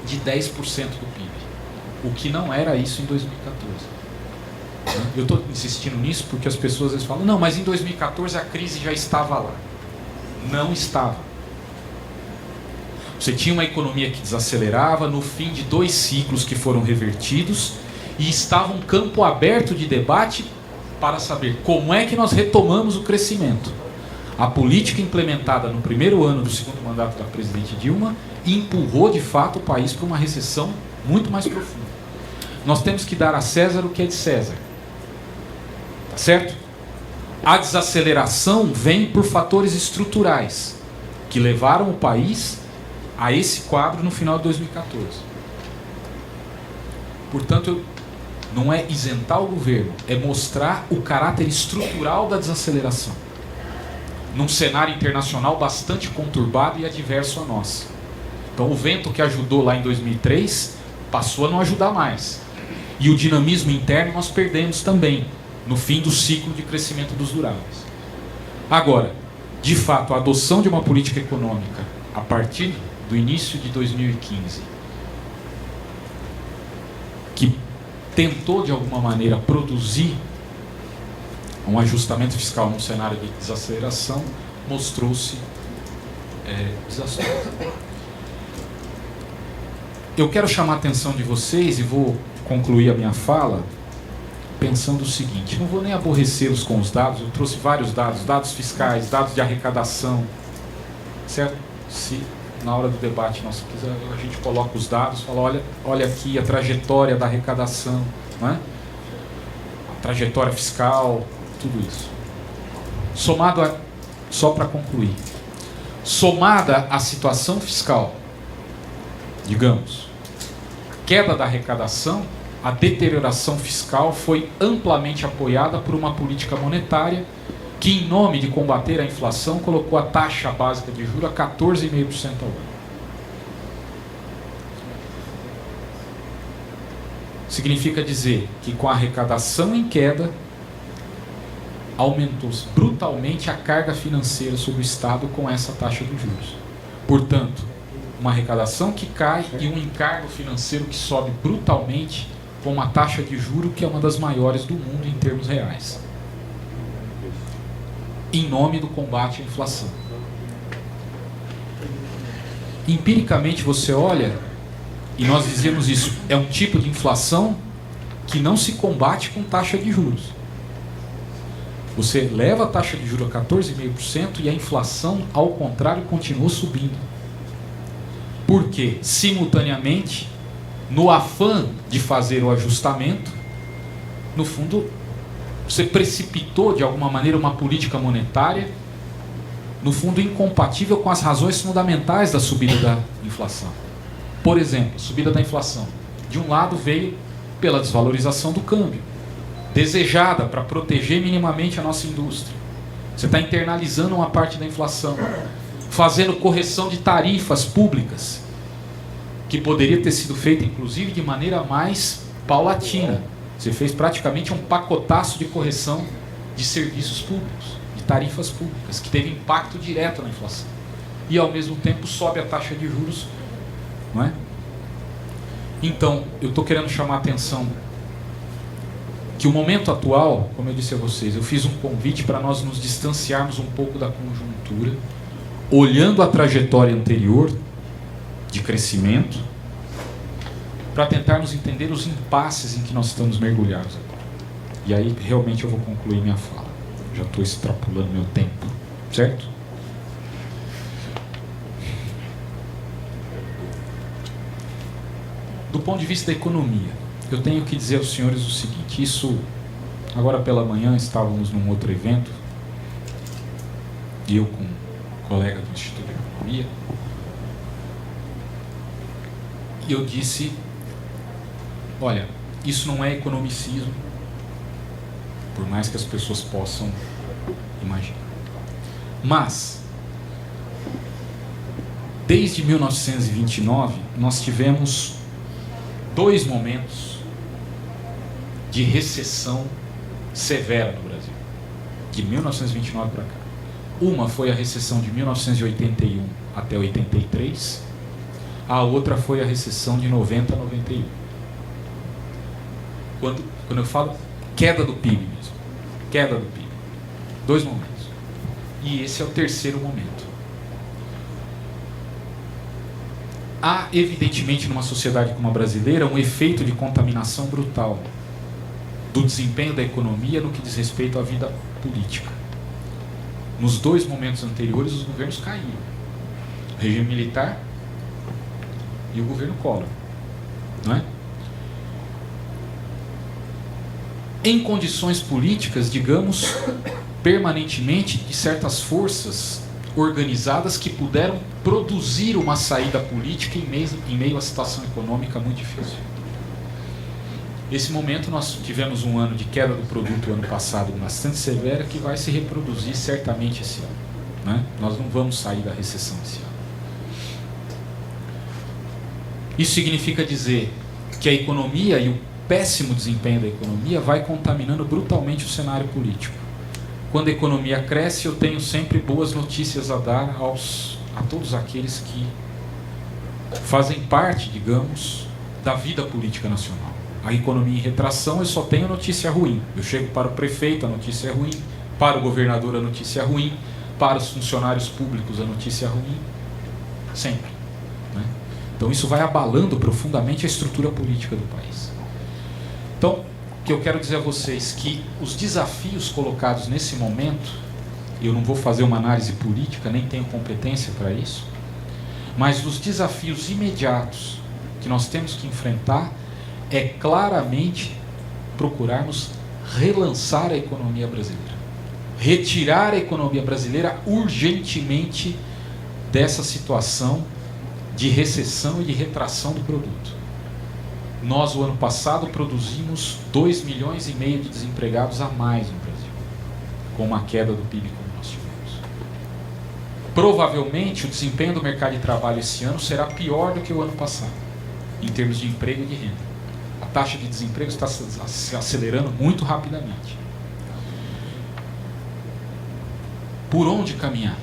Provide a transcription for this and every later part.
de 10% do PIB, o que não era isso em 2014. Eu estou insistindo nisso porque as pessoas às vezes falam, não, mas em 2014 a crise já estava lá. Não estava. Você tinha uma economia que desacelerava no fim de 2 ciclos que foram revertidos e estava um campo aberto de debate para saber como é que nós retomamos o crescimento. A política implementada no primeiro ano do segundo mandato da presidente Dilma empurrou de fato o país para uma recessão muito mais profunda. Nós temos que dar a César o que é de César. Tá certo? A desaceleração vem por fatores estruturais que levaram o país a esse quadro no final de 2014. Portanto, não é isentar o governo, é mostrar o caráter estrutural da desaceleração num cenário internacional bastante conturbado e adverso a nós. Então o vento que ajudou lá em 2003 passou a não ajudar mais. E o dinamismo interno nós perdemos também no fim do ciclo de crescimento dos duráveis. Agora, de fato, a adoção de uma política econômica a partir do início de 2015, que tentou de alguma maneira produzir um ajustamento fiscal num cenário de desaceleração, mostrou-se desastroso. Eu quero chamar a atenção de vocês e vou concluir a minha fala pensando o seguinte, não vou nem aborrecê-los com os dados, eu trouxe vários dados, dados fiscais, dados de arrecadação, certo? Se na hora do debate nós quiser, a gente coloca os dados, fala, olha aqui a trajetória da arrecadação, não é? A trajetória fiscal, tudo isso. Somado a, só para concluir, somada à situação fiscal, digamos, a queda da arrecadação, a deterioração fiscal foi amplamente apoiada por uma política monetária que, em nome de combater a inflação, colocou a taxa básica de juros a 14,5% ao ano. Significa dizer que, com a arrecadação em queda, aumentou-se brutalmente a carga financeira sobre o Estado com essa taxa de juros. Portanto, uma arrecadação que cai e um encargo financeiro que sobe brutalmente com uma taxa de juros que é uma das maiores do mundo em termos reais, em nome do combate à inflação. Empiricamente você olha, e nós dizemos isso, é um tipo de inflação que não se combate com taxa de juros. Você leva a taxa de juros a 14,5% e a inflação, ao contrário, continua subindo. Porque, simultaneamente, no afã de fazer o ajustamento, no fundo, você precipitou de alguma maneira uma política monetária, no fundo incompatível com as razões fundamentais da subida da inflação. Por exemplo, subida da inflação. De um lado veio pela desvalorização do câmbio, desejada para proteger minimamente a nossa indústria. Você está internalizando uma parte da inflação, fazendo correção de tarifas públicas, que poderia ter sido feita, inclusive, de maneira mais paulatina. Você fez praticamente um pacotaço de correção de serviços públicos, de tarifas públicas, que teve impacto direto na inflação. E, ao mesmo tempo, sobe a taxa de juros, não é? Então, eu estou querendo chamar a atenção que o momento atual, como eu disse a vocês, eu fiz um convite para nós nos distanciarmos um pouco da conjuntura, olhando a trajetória anterior de crescimento, para tentarmos entender os impasses em que nós estamos mergulhados agora. E aí, realmente, eu vou concluir minha fala. Já estou extrapolando meu tempo, certo? Do ponto de vista da economia, eu tenho que dizer aos senhores o seguinte, isso, agora pela manhã estávamos num outro evento, e eu com um colega do Instituto de Economia, e eu disse, olha, isso não é economicismo, por mais que as pessoas possam imaginar. Mas, desde 1929, nós tivemos 2 momentos de recessão severa no Brasil, de 1929 para cá. Uma foi a recessão de 1981 até 83, a outra foi a recessão de 90 a 91. Quando eu falo queda do PIB mesmo, queda do PIB, 2 momentos. E esse é o terceiro momento. Há, evidentemente, numa sociedade como a brasileira, um efeito de contaminação brutal do desempenho da economia no que diz respeito à vida política. Nos 2 momentos anteriores, os governos caíram. O regime militar e o governo Collor. Não é? Em condições políticas, digamos, permanentemente, de certas forças organizadas que puderam produzir uma saída política em meio à situação econômica muito difícil. Nesse momento nós tivemos um ano de queda do produto ano passado bastante severa, que vai se reproduzir certamente esse ano, né? Nós não vamos sair da recessão esse ano. Isso significa dizer que a economia e o péssimo desempenho da economia vai contaminando brutalmente o cenário político. Quando a economia cresce, eu tenho sempre boas notícias a dar a todos aqueles que fazem parte, digamos, da vida política nacional. A economia em retração, eu só tenho notícia ruim. Eu chego para o prefeito, a notícia é ruim. Para o governador, a notícia é ruim. Para os funcionários públicos, a notícia é ruim. Sempre. Né? Então isso vai abalando profundamente a estrutura política do país. Então, o que eu quero dizer a vocês que os desafios colocados nesse momento, eu não vou fazer uma análise política, nem tenho competência para isso, mas os desafios imediatos que nós temos que enfrentar é claramente procurarmos relançar a economia brasileira. Retirar a economia brasileira urgentemente dessa situação de recessão e de retração do produto. Nós, o ano passado, produzimos 2,5 milhões de desempregados a mais no Brasil, com uma queda do PIB como nós tivemos. Provavelmente, o desempenho do mercado de trabalho esse ano será pior do que o ano passado, em termos de emprego e de renda. A taxa de desemprego está se acelerando muito rapidamente. Por onde caminhar?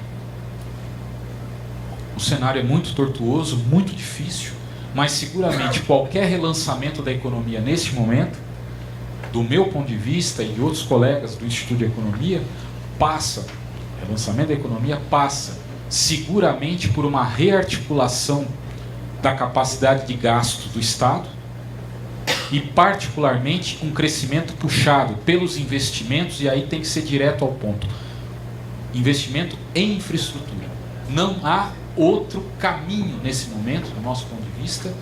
O cenário é muito tortuoso, muito difícil, mas seguramente qualquer relançamento da economia neste momento, do meu ponto de vista e de outros colegas do Instituto de Economia, relançamento da economia passa seguramente por uma rearticulação da capacidade de gasto do Estado e particularmente um crescimento puxado pelos investimentos, e aí tem que ser direto ao ponto. Investimento em infraestrutura. Não há outro caminho nesse momento, do nosso ponto de vista,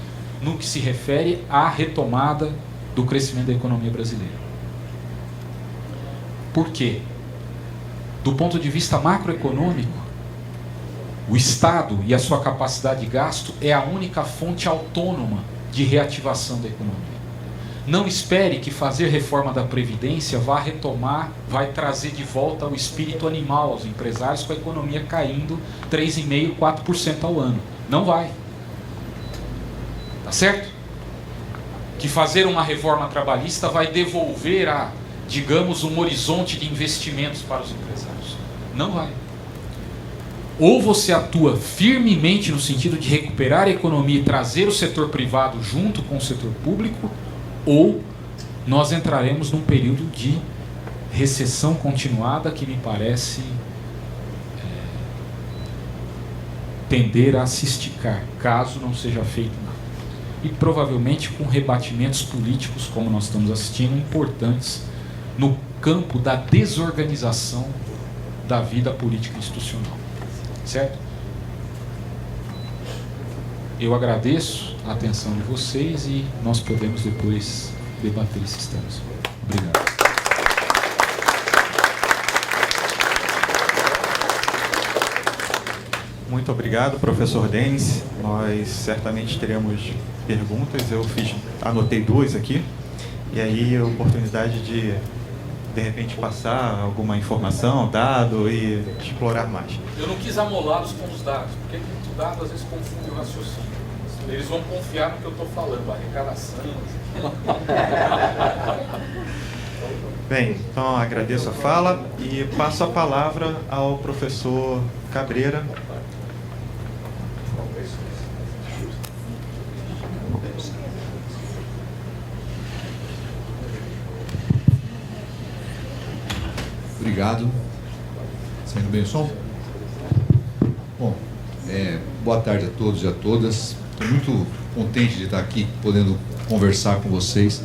no que se refere à retomada do crescimento da economia brasileira. Por quê? Do ponto de vista macroeconômico, o Estado e a sua capacidade de gasto é a única fonte autônoma de reativação da economia. Não espere que fazer reforma da Previdência vá retomar, vai trazer de volta o espírito animal aos empresários, com a economia caindo 3,5%, 4% ao ano. Não vai. Tá certo? Que fazer uma reforma trabalhista vai devolver digamos, um horizonte de investimentos para os empresários. Não vai. Ou você atua firmemente no sentido de recuperar a economia e trazer o setor privado junto com o setor público, ou nós entraremos num período de recessão continuada que me parece tender a se esticar, caso não seja feito nada. E provavelmente com rebatimentos políticos, como nós estamos assistindo, importantes no campo da desorganização da vida política institucional. Certo? Eu agradeço a atenção de vocês e nós podemos depois debater esses temas. Obrigado. Muito obrigado, professor Denis. Nós certamente teremos perguntas. Eu anotei 2 aqui. E aí a oportunidade de repente passar alguma informação, dado e explorar mais. Eu não quis amolá-los com os dados, porque muito dado às vezes confunde o raciocínio. Eles vão confiar no que eu estou falando, a arrecadação. Bem, então agradeço a fala e passo a palavra ao professor Cabreira. obrigado. Saindo bem o som? Bom, boa tarde a todos e a todas. Estou muito contente de estar aqui, podendo conversar com vocês.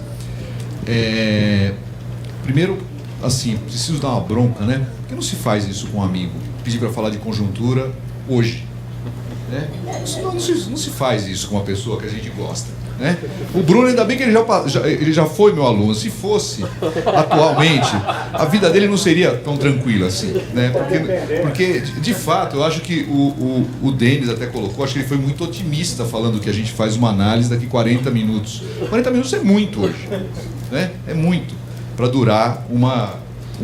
Primeiro, assim, preciso dar uma bronca, né? Porque não se faz isso com um amigo. Pedir para falar de conjuntura hoje, né? Não se faz isso com uma pessoa que a gente gosta, né? O Bruno, ainda bem que ele já foi meu aluno. Se fosse atualmente, a vida dele não seria tão tranquila assim, né? Porque de fato, eu acho que o Denis até colocou, acho que ele foi muito otimista falando que a gente faz uma análise daqui 40 minutos. 40 minutos é muito hoje, né? É muito para durar uma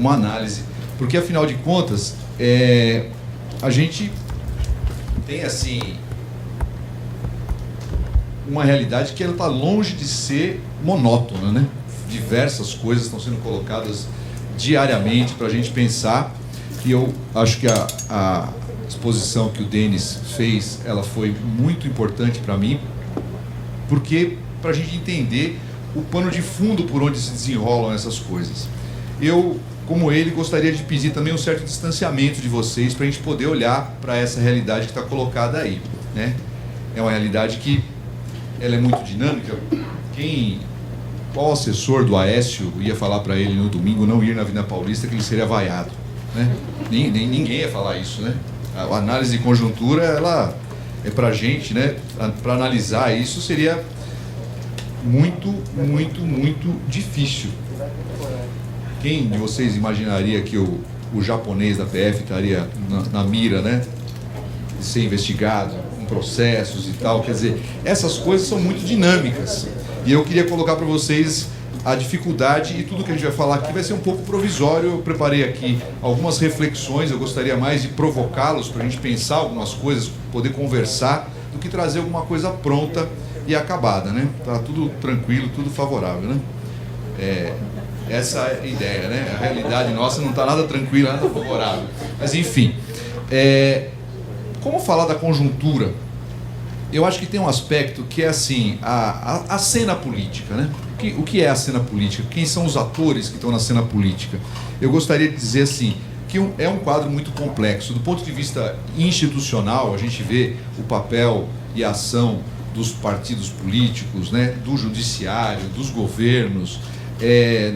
análise, porque afinal de contas a gente tem assim uma realidade que ela está longe de ser monótona, né? Diversas coisas estão sendo colocadas diariamente para a gente pensar, e eu acho que a exposição que o Denis fez, ela foi muito importante para mim, porque para a gente entender o pano de fundo por onde se desenrolam essas coisas. Eu, como ele, gostaria de pedir também um certo distanciamento de vocês para a gente poder olhar para essa realidade que está colocada aí, né? É uma realidade que ela é muito dinâmica. Qual assessor do Aécio ia falar para ele no domingo não ir na Avenida Paulista que ele seria vaiado, né? Ninguém ia falar isso, né? A análise de conjuntura, ela é para a gente, né? Para analisar isso seria muito, muito, muito difícil. Quem de vocês imaginaria que o japonês da PF estaria na mira, né? De ser investigado, com processos e tal. Quer dizer, essas coisas são muito dinâmicas. E eu queria colocar para vocês a dificuldade, e tudo que a gente vai falar aqui vai ser um pouco provisório. Eu preparei aqui algumas reflexões, eu gostaria mais de provocá-los para a gente pensar algumas coisas, poder conversar, do que trazer alguma coisa pronta e acabada, né? Tá tudo tranquilo, tudo favorável, né? Essa é a ideia, né? A realidade nossa não está nada tranquila, nada favorável. Mas enfim, como falar da conjuntura? Eu acho que tem um aspecto que é assim, a cena política, né? O que é a cena política? Quem são os atores que estão na cena política? Eu gostaria de dizer assim, que é um quadro muito complexo. Do ponto de vista institucional, a gente vê o papel e a ação dos partidos políticos, né? Do judiciário, dos governos,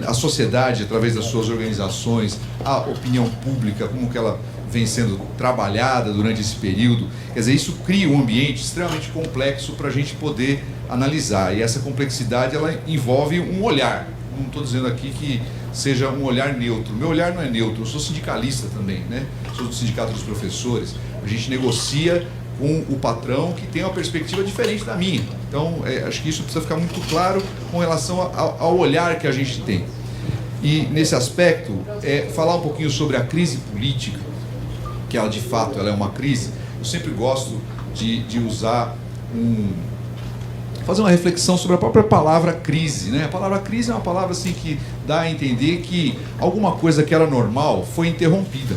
a sociedade através das suas organizações, a opinião pública, como que ela vem sendo trabalhada durante esse período. Quer dizer, isso cria um ambiente extremamente complexo para a gente poder analisar, e essa complexidade ela envolve um olhar. Não estou dizendo aqui que seja um olhar neutro, meu olhar não é neutro, eu sou sindicalista também, né? Sou do Sindicato dos Professores, a gente negocia com o patrão que tem uma perspectiva diferente da minha. Então, acho que isso precisa ficar muito claro com relação ao olhar que a gente tem. E, nesse aspecto, falar um pouquinho sobre a crise política, que ela, de fato, ela é uma crise. Eu sempre gosto de usar fazer uma reflexão sobre a própria palavra crise, né? A palavra crise é uma palavra assim, que dá a entender que alguma coisa que era normal foi interrompida.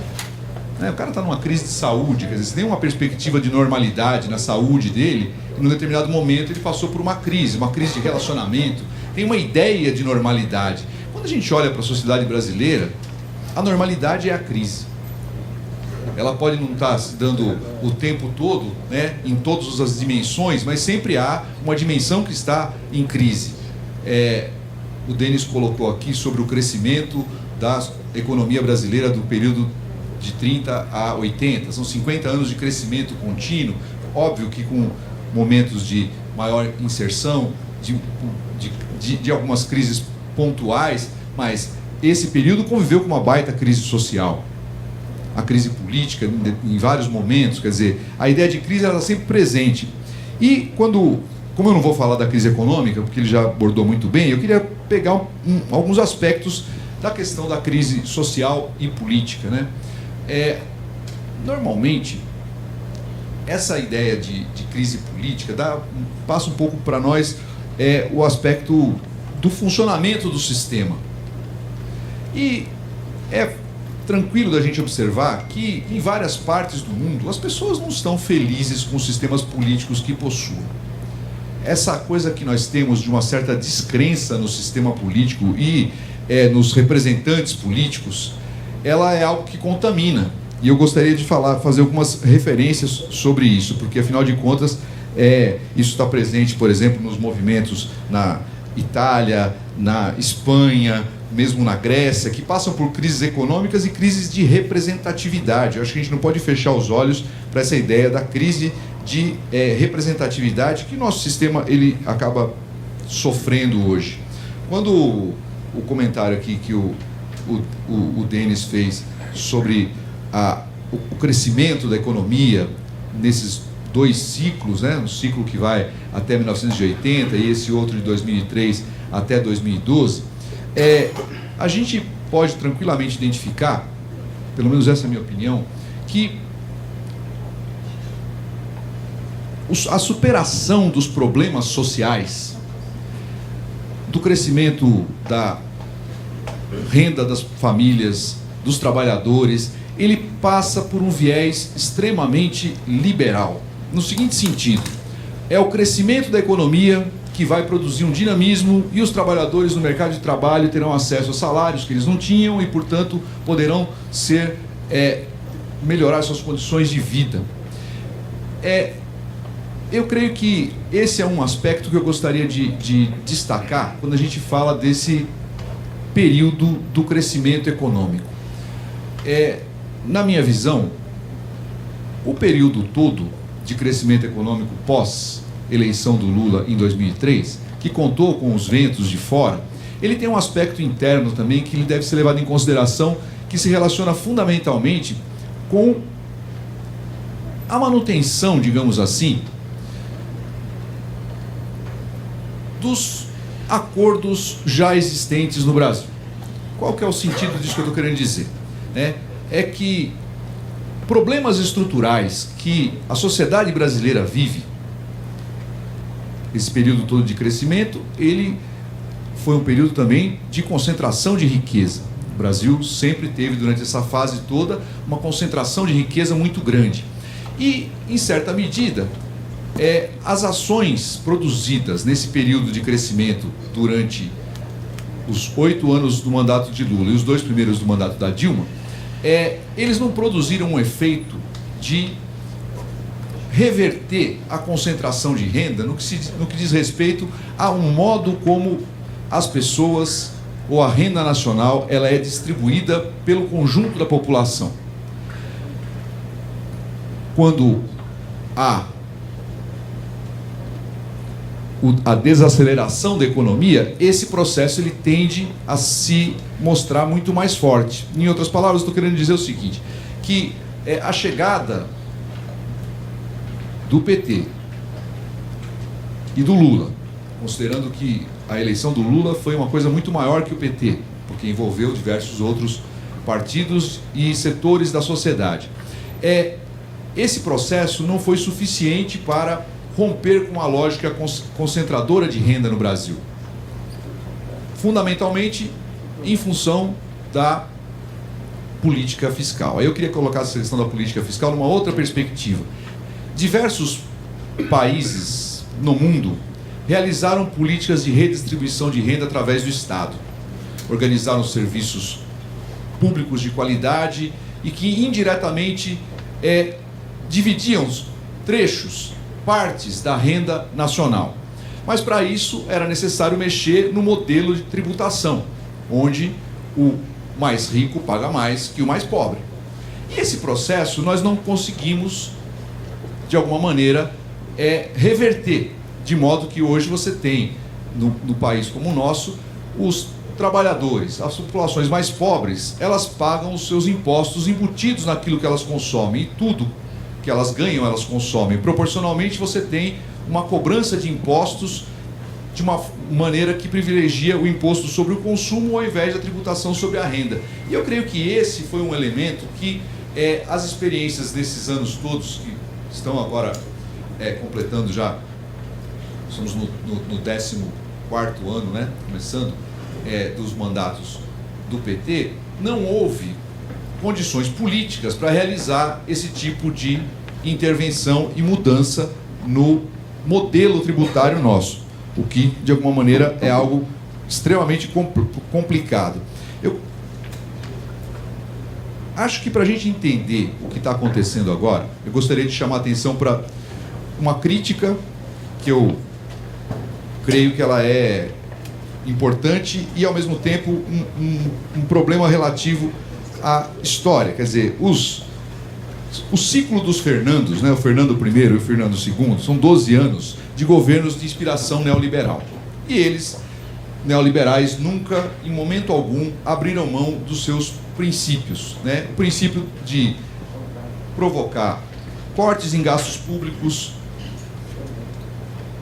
O cara está numa crise de saúde, quer dizer, se tem uma perspectiva de normalidade na saúde dele, em um determinado momento ele passou por uma crise de relacionamento, tem uma ideia de normalidade. Quando a gente olha para a sociedade brasileira, a normalidade é a crise. Ela pode não estar se dando o tempo todo, né, em todas as dimensões, mas sempre há uma dimensão que está em crise. O Denis colocou aqui sobre o crescimento da economia brasileira do período de 30 a 80, são 50 anos de crescimento contínuo, óbvio que com momentos de maior inserção, de algumas crises pontuais, mas esse período conviveu com uma baita crise social, a crise política em vários momentos, quer dizer, a ideia de crise ela está sempre presente. E como eu não vou falar da crise econômica, porque ele já abordou muito bem, eu queria pegar alguns aspectos da questão da crise social e política, né? Normalmente, essa ideia de crise política passa um pouco para nós o aspecto do funcionamento do sistema. E é tranquilo da gente observar que em várias partes do mundo as pessoas não estão felizes com os sistemas políticos que possuem. Essa coisa que nós temos de uma certa descrença no sistema político e nos representantes políticos, ela é algo que contamina. E eu gostaria de fazer algumas referências sobre isso, porque afinal de contas, isso está presente, por exemplo, nos movimentos na Itália, na Espanha, mesmo na Grécia, que passam por crises econômicas e crises de representatividade. Eu acho que a gente não pode fechar os olhos para essa ideia da crise de representatividade que nosso sistema ele acaba sofrendo hoje. Quando o comentário aqui que o Denis fez sobre o crescimento da economia nesses 2 ciclos, né? Um ciclo que vai até 1980 e esse outro de 2003 até 2012, a gente pode tranquilamente identificar, pelo menos essa é a minha opinião, que a superação dos problemas sociais, do crescimento da renda das famílias, dos trabalhadores, ele passa por um viés extremamente liberal. No seguinte sentido, é o crescimento da economia que vai produzir um dinamismo e os trabalhadores no mercado de trabalho terão acesso a salários que eles não tinham e, portanto, poderão melhorar suas condições de vida. Eu creio que esse é um aspecto que eu gostaria de destacar quando a gente fala desse período do crescimento econômico. Na minha visão, o período todo de crescimento econômico pós-eleição do Lula em 2003, que contou com os ventos de fora, ele tem um aspecto interno também que deve ser levado em consideração, que se relaciona fundamentalmente com a manutenção, digamos assim, dos acordos já existentes no Brasil. Qual que é o sentido disso que eu estou querendo dizer? É que problemas estruturais que a sociedade brasileira vive, esse período todo de crescimento, ele foi um período também de concentração de riqueza. O Brasil sempre teve, durante essa fase toda, uma concentração de riqueza muito grande. E, em certa medida, as ações produzidas nesse período de crescimento durante os 8 anos do mandato de Lula e os 2 primeiros do mandato da Dilma, eles não produziram um efeito de reverter a concentração de renda no que diz respeito a um modo como as pessoas ou a renda nacional ela é distribuída pelo conjunto da população. Quando há a desaceleração da economia, esse processo ele tende a se mostrar muito mais forte. Em outras palavras, estou querendo dizer o seguinte, que a chegada do PT e do Lula, considerando que a eleição do Lula foi uma coisa muito maior que o PT, porque envolveu diversos outros partidos e setores da sociedade. Esse processo não foi suficiente para romper com a lógica concentradora de renda no Brasil. Fundamentalmente, em função da política fiscal. Aí eu queria colocar essa questão da política fiscal numa outra perspectiva. Diversos países no mundo realizaram políticas de redistribuição de renda através do Estado. Organizaram serviços públicos de qualidade e que indiretamente dividiam trechos, partes da renda nacional. Mas para isso era necessário mexer no modelo de tributação, onde o mais rico paga mais que o mais pobre. E esse processo nós não conseguimos, de alguma maneira, reverter, de modo que hoje você tem, no país como o nosso, os trabalhadores, as populações mais pobres, elas pagam os seus impostos embutidos naquilo que elas consomem, e tudo que elas ganham, elas consomem. Proporcionalmente, você tem uma cobrança de impostos de uma maneira que privilegia o imposto sobre o consumo ao invés da tributação sobre a renda. E eu creio que esse foi um elemento que as experiências desses anos todos, que estão agora completando já, estamos no 14º ano, né, começando, dos mandatos do PT, não houve condições políticas para realizar esse tipo de intervenção e mudança no modelo tributário nosso, o que, de alguma maneira, é algo extremamente complicado. acho que para a gente entender o que está acontecendo agora, eu gostaria de chamar a atenção para uma crítica que eu creio que ela é importante e, ao mesmo tempo, um problema relativo à história. Quer dizer, o ciclo dos Fernandos, né, o Fernando I e o Fernando II, são 12 anos de governos de inspiração neoliberal. E eles, neoliberais, nunca, em momento algum, abriram mão dos seus princípios, né? O princípio de provocar cortes em gastos públicos,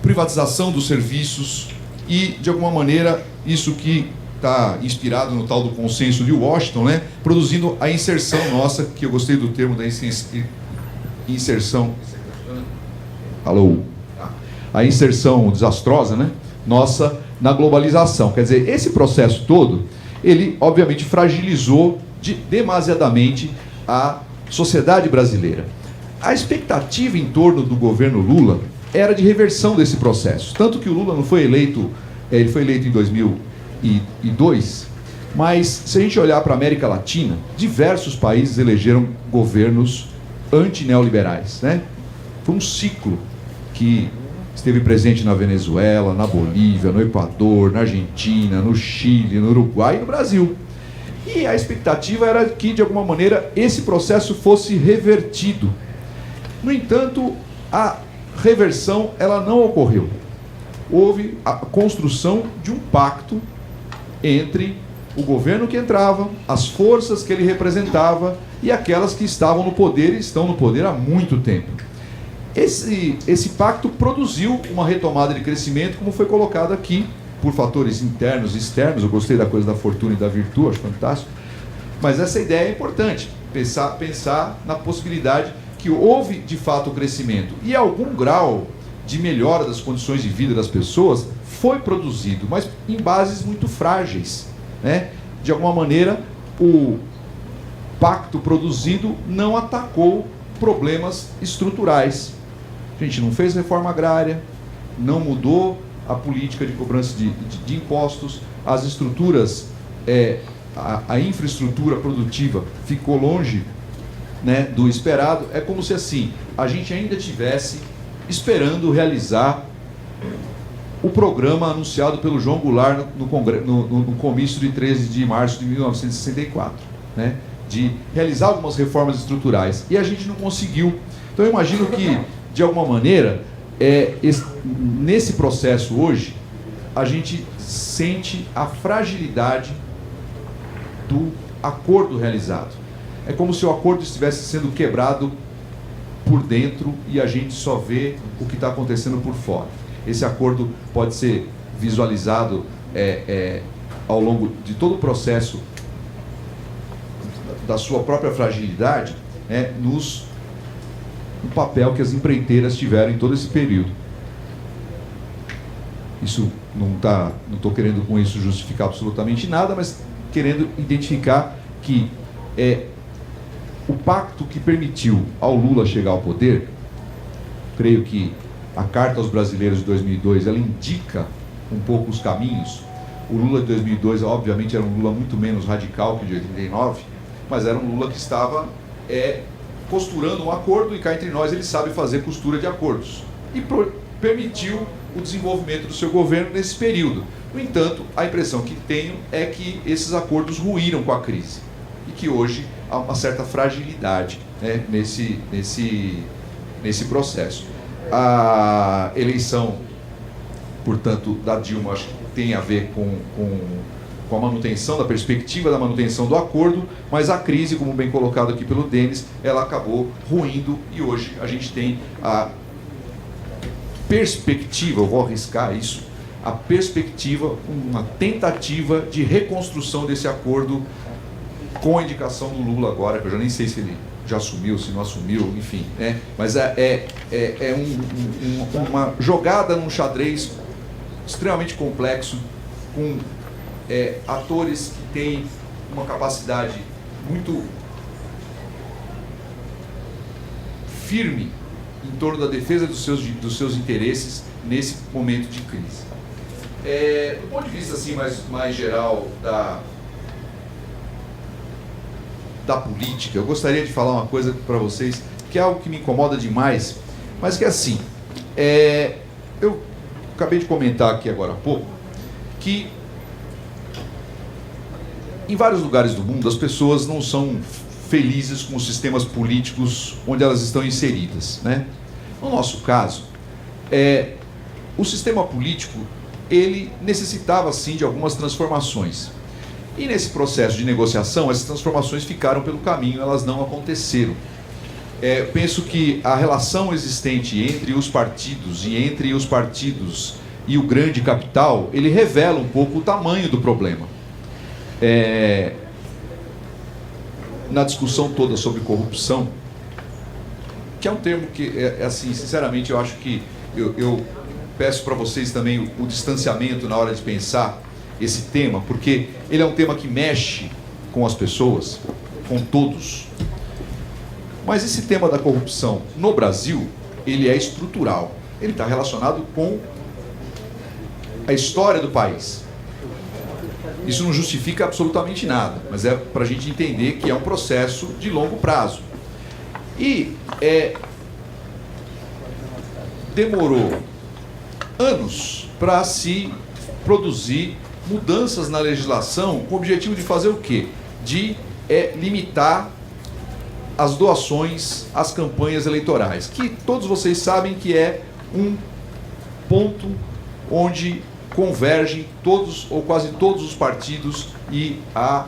privatização dos serviços e, de alguma maneira, isso que está inspirado no tal do consenso de Washington, né? Produzindo a inserção nossa, que eu gostei do termo da inserção. Alô? A inserção desastrosa, né? Nossa na globalização. Quer dizer, esse processo todo, ele obviamente fragilizou demasiadamente a sociedade brasileira. A expectativa em torno do governo Lula era de reversão desse processo. Tanto que o Lula não foi eleito, ele foi eleito em 2002, mas se a gente olhar para a América Latina, diversos países elegeram governos antineoliberais, né? Foi um ciclo que esteve presente na Venezuela, na Bolívia, no Equador, na Argentina, no Chile, no Uruguai e no Brasil. E a expectativa era que, de alguma maneira, esse processo fosse revertido. No entanto, a reversão ela não ocorreu. Houve a construção de um pacto entre o governo que entrava, as forças que ele representava e aquelas que estavam no poder e estão no poder há muito tempo. Esse pacto produziu uma retomada de crescimento, como foi colocado aqui, por fatores internos e externos. Eu gostei da coisa da fortuna e da virtude, acho fantástico. Mas essa ideia é importante, pensar na possibilidade que houve, de fato, o crescimento. E algum grau de melhora das condições de vida das pessoas foi produzido, mas em bases muito frágeis, né? De alguma maneira, o pacto produzido não atacou problemas estruturais. A gente não fez reforma agrária, não mudou a política de cobrança de impostos, as estruturas, a infraestrutura produtiva ficou longe, né, do esperado. É como se assim a gente ainda tivesse esperando realizar o programa anunciado pelo João Goulart no comício de 13 de março de 1964, né, de realizar algumas reformas estruturais, e a gente não conseguiu. Então eu imagino que, de alguma maneira, nesse processo hoje, a gente sente a fragilidade do acordo realizado. É como se o acordo estivesse sendo quebrado por dentro e a gente só vê o que está acontecendo por fora. Esse acordo pode ser visualizado ao longo de todo o processo da sua própria fragilidade, né, no papel que as empreiteiras tiveram em todo esse período. Isso não estou querendo com isso justificar absolutamente nada, mas querendo identificar que o pacto que permitiu ao Lula chegar ao poder, creio que a Carta aos Brasileiros de 2002, ela indica um pouco os caminhos. O Lula de 2002, obviamente, era um Lula muito menos radical que o de 89, mas era um Lula que estava costurando um acordo, e cá entre nós ele sabe fazer costura de acordos. E permitiu o desenvolvimento do seu governo nesse período. No entanto, a impressão que tenho é que esses acordos ruíram com a crise e que hoje há uma certa fragilidade, né, nesse processo. A eleição, portanto, da Dilma, acho que tem a ver com a manutenção, da perspectiva da manutenção do acordo, mas a crise, como bem colocado aqui pelo Denis, ela acabou ruindo, e hoje a gente tem a perspectiva, eu vou arriscar isso, a perspectiva, uma tentativa de reconstrução desse acordo com a indicação do Lula agora, que eu já nem sei se ele já assumiu, se não assumiu, enfim, né? Mas uma jogada num xadrez extremamente complexo, com atores que têm uma capacidade muito firme em torno da defesa dos seus interesses nesse momento de crise. Do ponto de vista assim, mais geral da da política, eu gostaria de falar uma coisa para vocês, que é algo que me incomoda demais, mas que é assim, eu acabei de comentar aqui agora há pouco, que em vários lugares do mundo as pessoas não são felizes com os sistemas políticos onde elas estão inseridas, né? No nosso caso, o sistema político, ele necessitava sim de algumas transformações. E nesse processo de negociação, essas transformações ficaram pelo caminho, elas não aconteceram. Penso que a relação existente entre os partidos e o grande capital, ele revela um pouco o tamanho do problema. Na discussão toda sobre corrupção, que é um termo que, assim, sinceramente, eu acho que eu peço para vocês também o distanciamento na hora de pensar esse tema, porque ele é um tema que mexe com as pessoas, com todos. Mas esse tema da corrupção no Brasil, ele é estrutural. Ele está relacionado com a história do país. Isso não justifica absolutamente nada, mas é para a gente entender que é um processo de longo prazo. E demorou anos para se produzir mudanças na legislação com o objetivo de fazer o quê? De limitar as doações às campanhas eleitorais, que todos vocês sabem que é um ponto onde convergem todos ou quase todos os partidos e a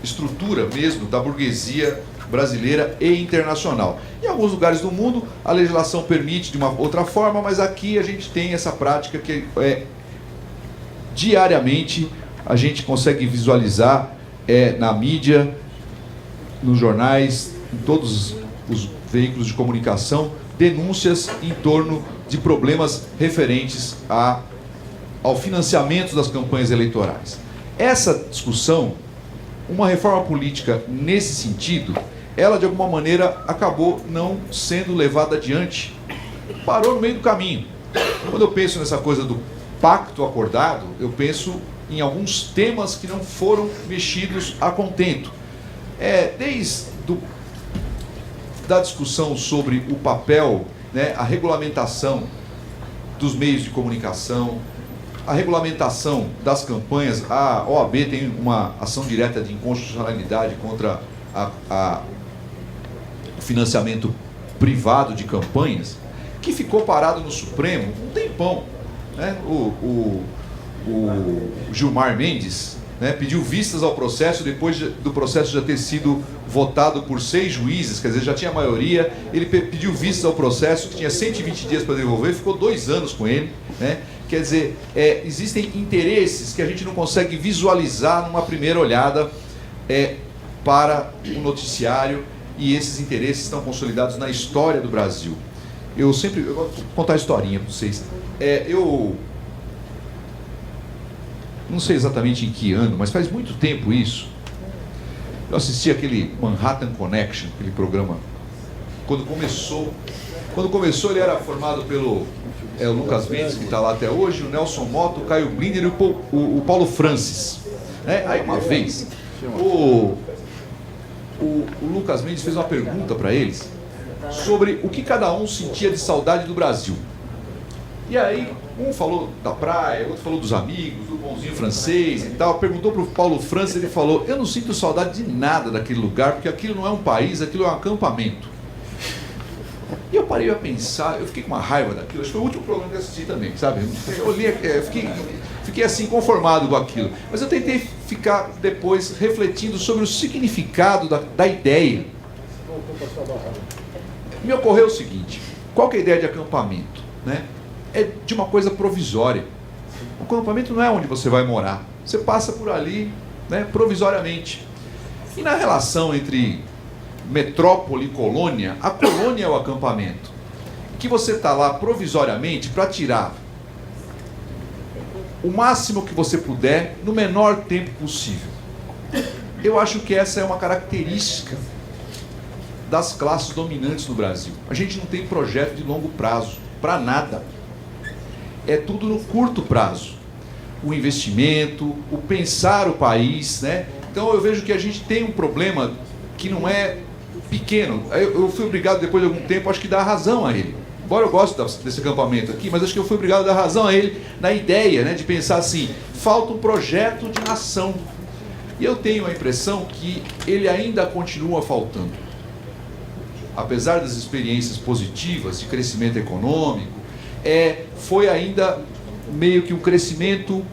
estrutura mesmo da burguesia brasileira e internacional. Em alguns lugares do mundo a legislação permite de uma outra forma, mas aqui a gente tem essa prática que diariamente a gente consegue visualizar na mídia, nos jornais, em todos os veículos de comunicação, denúncias em torno de problemas referentes ao financiamento das campanhas eleitorais. Essa discussão, uma reforma política nesse sentido, ela de alguma maneira acabou não sendo levada adiante, parou no meio do caminho. Quando eu penso nessa coisa do pacto acordado, eu penso em alguns temas que não foram mexidos a contento. Desde da discussão sobre o papel, né, a regulamentação dos meios de comunicação, a regulamentação das campanhas. A OAB tem uma ação direta de inconstitucionalidade contra o financiamento privado de campanhas, que ficou parado no Supremo um tempão, né? O Gilmar Mendes, né, pediu vistas ao processo depois do processo já ter sido votado por 6 juízes, quer dizer, já tinha maioria. Ele pediu vistas ao processo, que tinha 120 dias para devolver, ficou 2 anos com ele, né? Quer dizer, existem interesses que a gente não consegue visualizar numa primeira olhada para o noticiário, e esses interesses estão consolidados na história do Brasil. Eu vou contar a historinha para vocês. Eu não sei exatamente em que ano, mas faz muito tempo isso. Eu assisti aquele Manhattan Connection, aquele programa. Quando começou ele era formado pelo Lucas Mendes, que está lá até hoje, o Nelson Mota, o Caio Blinder e o Paulo Francis. Aí uma vez, o Lucas Mendes fez uma pergunta para eles sobre o que cada um sentia de saudade do Brasil. E aí, um falou da praia, outro falou dos amigos, do bonzinho francês e tal. Perguntou para o Paulo Francis, ele falou: eu não sinto saudade de nada daquele lugar, porque aquilo não é um país, aquilo é um acampamento. E eu parei a pensar, eu fiquei com uma raiva daquilo. Acho que foi o último programa que eu assisti também, sabe? Eu olhei, fiquei assim, conformado com aquilo. Mas eu tentei ficar depois refletindo sobre o significado da ideia. Me ocorreu o seguinte: qual que é a ideia de acampamento, né? É de uma coisa provisória. O acampamento não é onde você vai morar. Você passa por ali, né, provisoriamente. E na relação entre metrópole e colônia, a colônia é o acampamento. Que você está lá provisoriamente para tirar o máximo que você puder no menor tempo possível. Eu acho que essa é uma característica das classes dominantes no Brasil. A gente não tem projeto de longo prazo, para nada. É tudo no curto prazo. O investimento, o pensar o país, né, Então eu vejo que a gente tem um problema que não é pequeno. Eu fui obrigado, depois de algum tempo, acho que dar razão a ele. Embora eu goste desse acampamento aqui, mas acho que eu fui obrigado a dar razão a ele na ideia, né, de pensar assim, falta um projeto de nação. E eu tenho a impressão que ele ainda continua faltando. Apesar das experiências positivas de crescimento econômico, foi ainda meio que um crescimento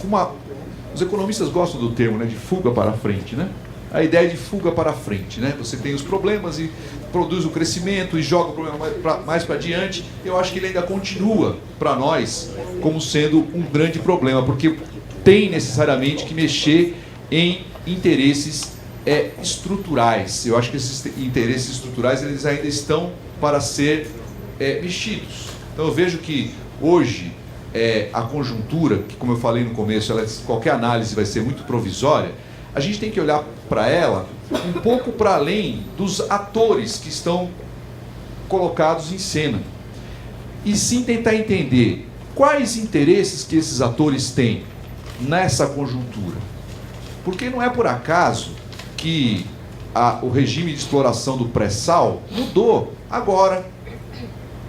com os economistas gostam do termo, né, de fuga para frente, né? A ideia de fuga para frente, né? Você tem os problemas e produz o crescimento e joga o problema mais para diante. Eu acho que ele ainda continua para nós como sendo um grande problema, porque tem necessariamente que mexer em interesses estruturais. Eu acho que esses interesses estruturais eles ainda estão para ser mexidos. Então eu vejo que hoje a conjuntura, que como eu falei no começo, qualquer análise vai ser muito provisória, a gente tem que olhar para ela um pouco para além dos atores que estão colocados em cena. E sim tentar entender quais interesses que esses atores têm nessa conjuntura. Porque não é por acaso que o regime de exploração do pré-sal mudou agora,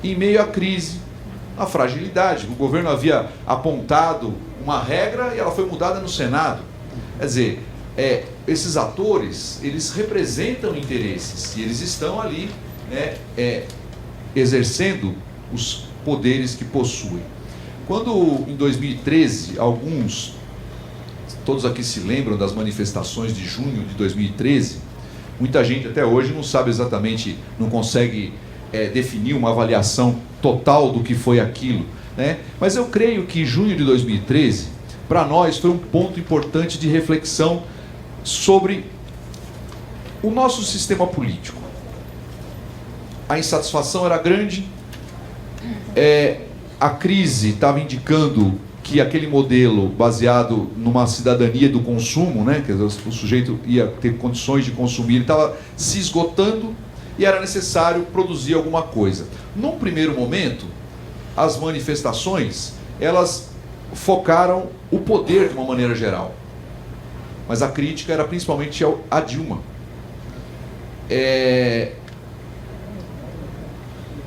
em meio à crise, à fragilidade. O governo havia apontado uma regra e ela foi mudada no Senado. Quer dizer, esses atores, eles representam interesses e eles estão ali, né, exercendo os poderes que possuem. Quando, em 2013, todos aqui se lembram das manifestações de junho de 2013, muita gente até hoje não sabe exatamente, não consegue definir uma avaliação total do que foi aquilo, né? Mas eu creio que junho de 2013, para nós, foi um ponto importante de reflexão sobre o nosso sistema político. A insatisfação era grande, a crise estava indicando que aquele modelo baseado numa cidadania do consumo, né, que o sujeito ia ter condições de consumir, estava se esgotando e era necessário produzir alguma coisa. Num primeiro momento, as manifestações, elas focaram o poder de uma maneira geral. Mas a crítica era principalmente a Dilma.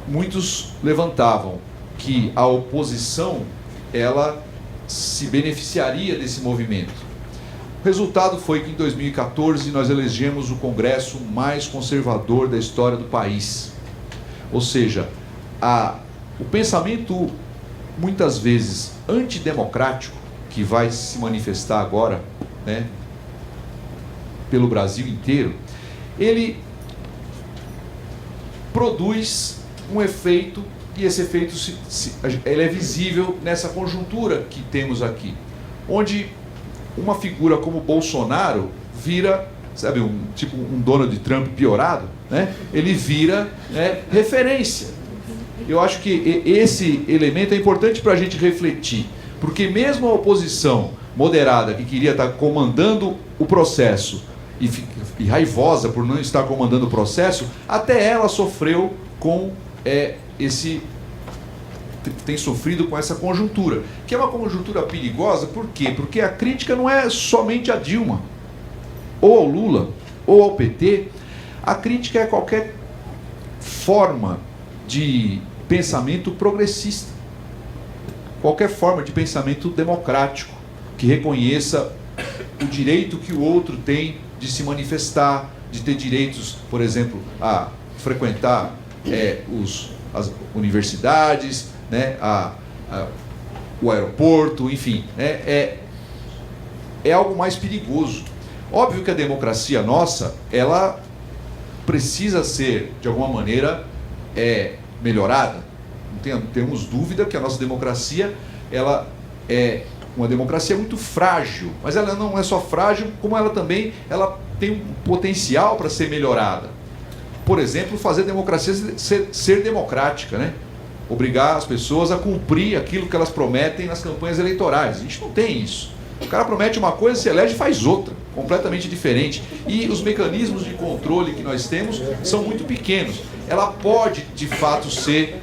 Muitos levantavam que a oposição, ela se beneficiaria desse movimento. O resultado foi que em 2014 nós elegemos o Congresso mais conservador da história do país. Ou seja, o pensamento muitas vezes antidemocrático, que vai se manifestar agora, né, pelo Brasil inteiro, ele produz um efeito, e esse efeito ele é visível nessa conjuntura que temos aqui, onde uma figura como Bolsonaro vira, sabe, tipo um Donald Trump piorado, né? Ele vira referência. Eu acho que esse elemento é importante para a gente refletir, porque mesmo a oposição moderada que queria estar comandando o processo e raivosa por não estar comandando o processo, até ela sofreu com tem sofrido com essa conjuntura, que é uma conjuntura perigosa. Por quê? Porque a crítica não é somente a Dilma, ou ao Lula, ou ao PT. A crítica é qualquer forma de pensamento progressista, qualquer forma de pensamento democrático, que reconheça o direito que o outro tem de se manifestar, de ter direitos, por exemplo, a frequentar as universidades, né, o aeroporto, enfim, é algo mais perigoso. Óbvio que a democracia nossa, ela precisa ser, de alguma maneira, melhorada. Não temos dúvida que a nossa democracia, ela é uma democracia muito frágil, mas ela não é só frágil, como ela também tem um potencial para ser melhorada. Por exemplo, fazer a democracia ser democrática, né? Obrigar as pessoas a cumprir aquilo que elas prometem nas campanhas eleitorais. A gente não tem isso. O cara promete uma coisa, se elege e faz outra, completamente diferente. E os mecanismos de controle que nós temos são muito pequenos. Ela pode, de fato, ser,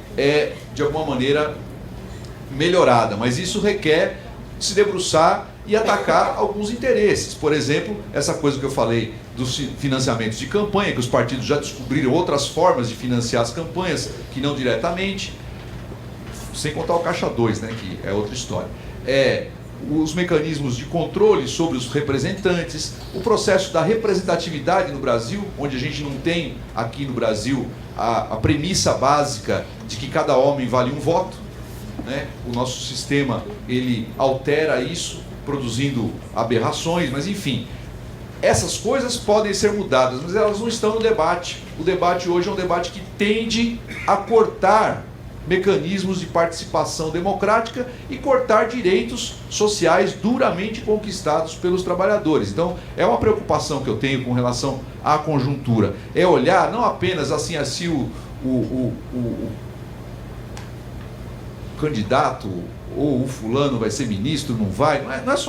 de alguma maneira, melhorada, mas isso requer se debruçar e atacar alguns interesses. Por exemplo, essa coisa que eu falei dos financiamentos de campanha, que os partidos já descobriram outras formas de financiar as campanhas, que não diretamente, sem contar o Caixa 2, né, que é outra história. Os mecanismos de controle sobre os representantes, o processo da representatividade no Brasil, onde a gente não tem aqui no Brasil a premissa básica de que cada homem vale um voto, né? O nosso sistema, ele altera isso, produzindo aberrações, mas enfim, essas coisas podem ser mudadas, mas elas não estão no debate. O debate hoje é um debate que tende a cortar mecanismos de participação democrática e cortar direitos sociais duramente conquistados pelos trabalhadores. Então, é uma preocupação que eu tenho com relação à conjuntura. É olhar não apenas assim o candidato ou o fulano vai ser ministro, não vai, não é só